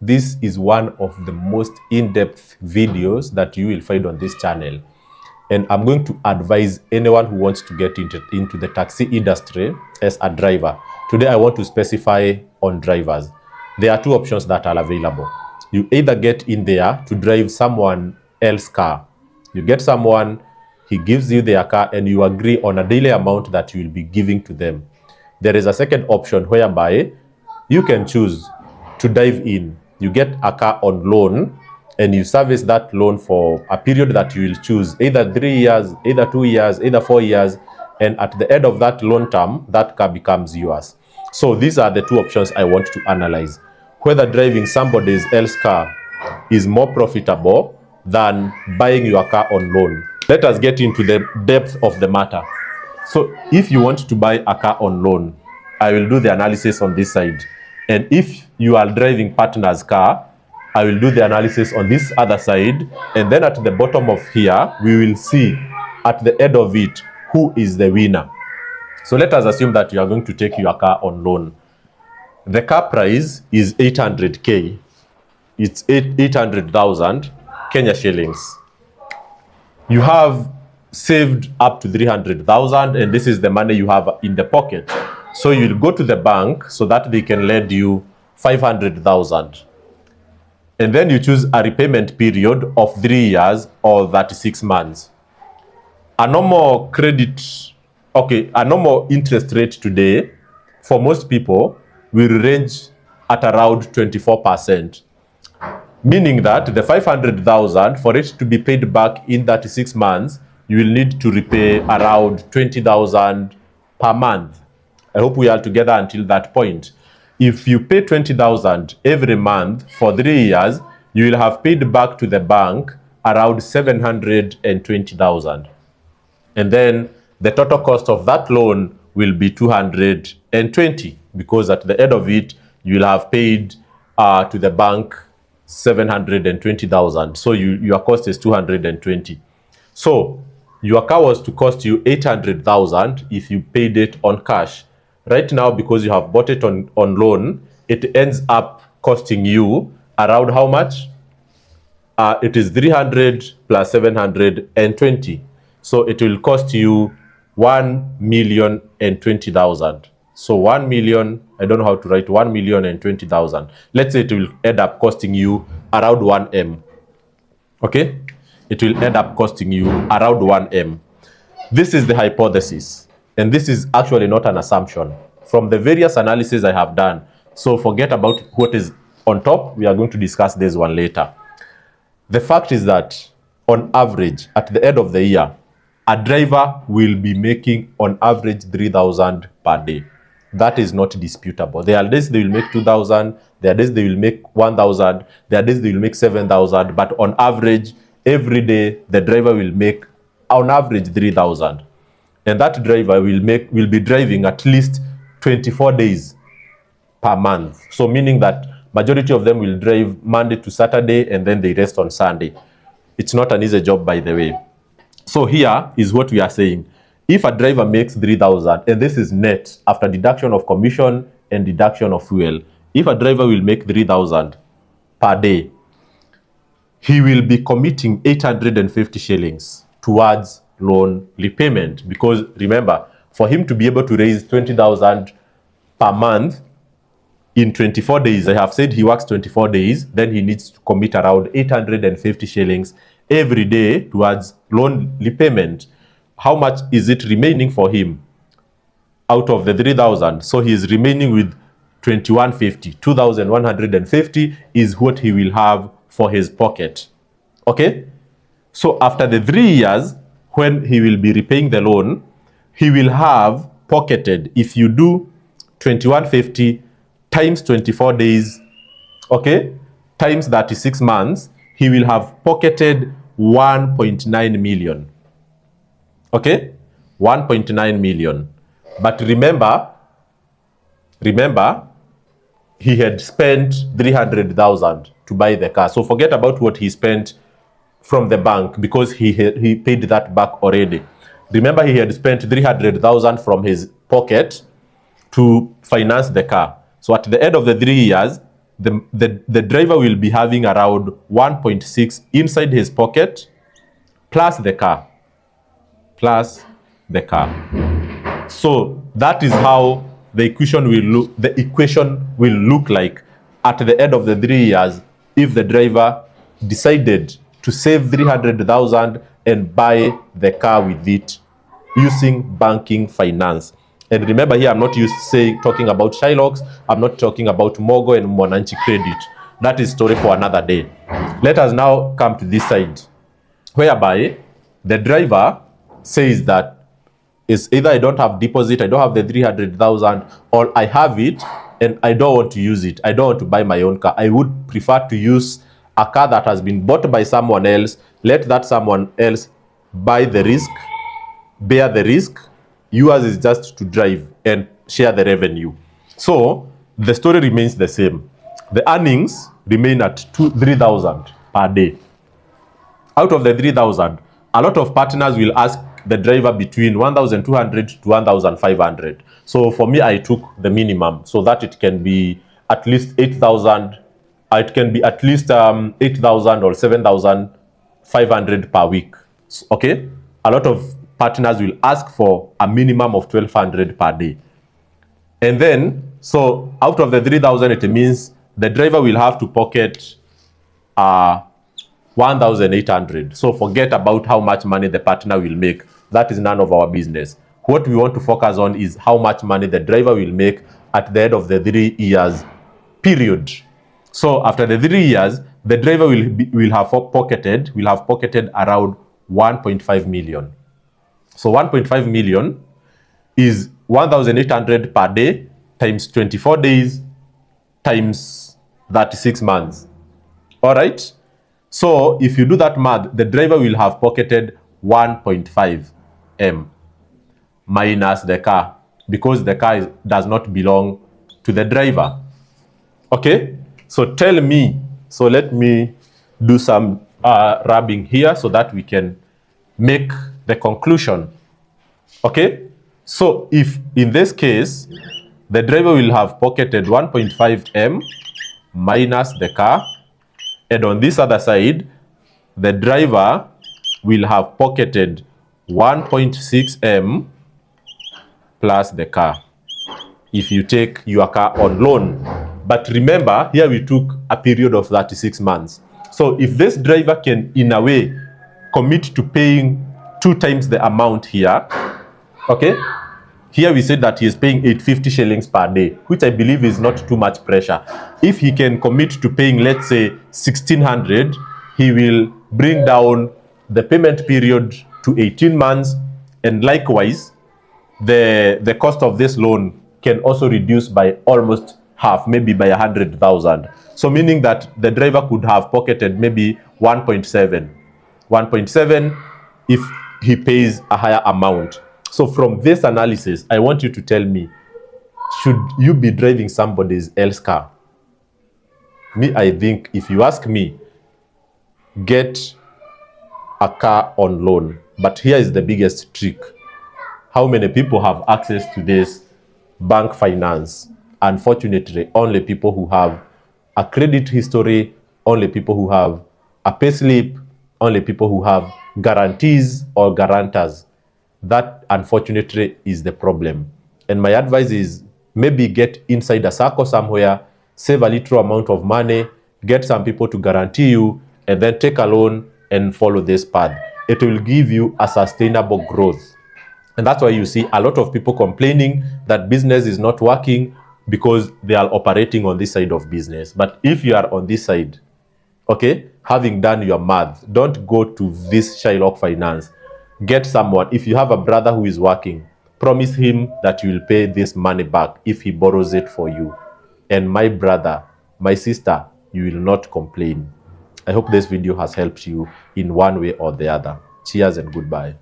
this is one of the most in-depth videos that you will find on this channel. And I'm going to advise anyone who wants to get into the taxi industry as a driver. Today, I want to specify on drivers. There are two options that are available. You either get in there to drive someone else's car. You get someone, he gives you their car, and you agree on a daily amount that you will be giving to them. There is a second option whereby you can choose to dive in. You get a car on loan, and you service that loan for a period that you will choose, either 3 years, either 2 years, either 4 years, and at the end of that loan term, that car becomes yours. So these are the two options I want to analyze. Whether driving somebody else's car is more profitable than buying your car on loan. Let us get into the depth of the matter. So if you want to buy a car on loan, I will do the analysis on this side. And if you are driving partner's car, I will do the analysis on this other side. And then at the bottom of here, we will see at the end of it, who is the winner. So let us assume that you are going to take your car on loan. The car price is 800K. It's 800,000 Kenya shillings. You have saved up to 300,000, and this is the money you have in the pocket. So you'll go to the bank so that they can lend you 500,000. And then you choose a repayment period of 3 years or 36 months. A normal a normal interest rate today for most people will range at around 24%. Meaning that the 500,000, for it to be paid back in 36 months, you will need to repay around 20,000 per month. I hope we are together until that point. If you pay 20,000 every month for 3 years, you will have paid back to the bank around 720,000. And then the total cost of that loan will be 220, because at the end of it, you will have paid to the bank 720,000. So your cost is 220. So your car was to cost you 800,000 if you paid it on cash. Right now, because you have bought it on loan, it ends up costing you around how much? It is 300 plus 720. So it will cost you 1,020,000. So 1 million, I don't know how to write 1,020,000. Let's say it will end up costing you around 1 M. Okay? It will end up costing you around 1 M. This is the hypothesis. And this is actually not an assumption from the various analyses I have done. So forget about what is on top. We are going to discuss this one later. The fact is that on average, at the end of the year, a driver will be making on average 3,000 per day. That is not disputable. There are days they will make 2,000. There are days they will make 1,000. There are days they will make 7,000. But on average, every day, the driver will make on average 3,000. And that driver will be driving at least 24 days per month. So meaning that majority of them will drive Monday to Saturday, and then they rest on Sunday. It's not an easy job, by the way. So here is what we are saying. If a driver makes 3,000, and this is net after deduction of commission and deduction of fuel, if a driver will make 3,000 per day, he will be committing 850 shillings towards loan repayment. Because remember, for him to be able to raise 20,000 per month in 24 days, I have said he works 24 days, then he needs to commit around 850 shillings every day towards loan repayment. How much is it remaining for him out of the 3,000? So he is remaining with 2,150. 2,150 is what he will have for his pocket. Okay? So after the 3 years, when he will be repaying the loan, he will have pocketed, if you do 2,150 times 24 days, okay, times 36 months, he will have pocketed 1.9 million. Okay? 1.9 million. But remember, he had spent 300,000 to buy the car. So forget about what he spent from the bank, because he paid that back already. Remember, he had spent 300,000 from his pocket to finance the car. So at the end of the 3 years, the driver will be having around 1.6 inside his pocket plus the car. So that is how the equation will look like at the end of the 3 years if the driver decided to save 300,000 and buy the car with it using banking finance. And remember here, I'm not talking about Shylocks, I'm not talking about Mogo and Mwananchi Credit. That is story for another day. Let us now come to this side, whereby the driver says that is either I don't have deposit, I don't have the 300,000, or I have it and I don't want to use it. I don't want to buy my own car. I would prefer to use a car that has been bought by someone else. Let that someone else buy the risk, bear the risk. Yours is just to drive and share the revenue. So the story remains the same. The earnings remain at 3,000 per day. Out of the 3,000, a lot of partners will ask the driver between 1,200 to 1,500. So for me, I took the minimum so that it can be at least 8,000. It can be at least 8,000 or 7,500 per week. Okay? A lot of partners will ask for a minimum of 1,200 per day. And then, so out of the 3,000, it means the driver will have to pocket 1,800. So forget about how much money the partner will make. That is none of our business. What we want to focus on is how much money the driver will make at the end of the 3 years period. So after the 3 years, the driver will have pocketed around 1.5 million. So 1.5 million is 1,800 per day times 24 days times 36 months. All right. So if you do that math, the driver will have pocketed 1.5 M minus the car, because the car does not belong to the driver. Okay. So tell me, so let me do some rubbing here so that we can make the conclusion. Okay. So if in this case, the driver will have pocketed 1.5 M minus the car, and on this other side, the driver will have pocketed 1.6 M plus the car if you take your car on loan. But remember, here we took a period of 36 months. So if this driver can, in a way, commit to paying 2 times the amount here, okay? Here we said that he is paying 850 shillings per day, which I believe is not too much pressure. If he can commit to paying, let's say, 1,600, he will bring down the payment period to 18 months. And likewise, the cost of this loan can also reduce by almost half, maybe by 100,000. So meaning that the driver could have pocketed maybe 1.7 if he pays a higher amount. So from this analysis, I want you to tell me, should you be driving somebody else's car? Me, I think if you ask me, get a car on loan. But here is the biggest trick. How many people have access to this bank finance? Unfortunately, only people who have a credit history, only people who have a payslip, only people who have guarantees or guarantors. That, unfortunately, is the problem. And my advice is maybe get inside a circle somewhere, save a little amount of money, get some people to guarantee you, and then take a loan and follow this path. It will give you a sustainable growth. And that's why you see a lot of people complaining that business is not working because they are operating on this side of business. But if you are on this side, okay, having done your math, don't go to this Shylock Finance. Get someone. If you have a brother who is working, promise him that you will pay this money back if he borrows it for you. And my brother, my sister, you will not complain. I hope this video has helped you in one way or the other. Cheers and goodbye.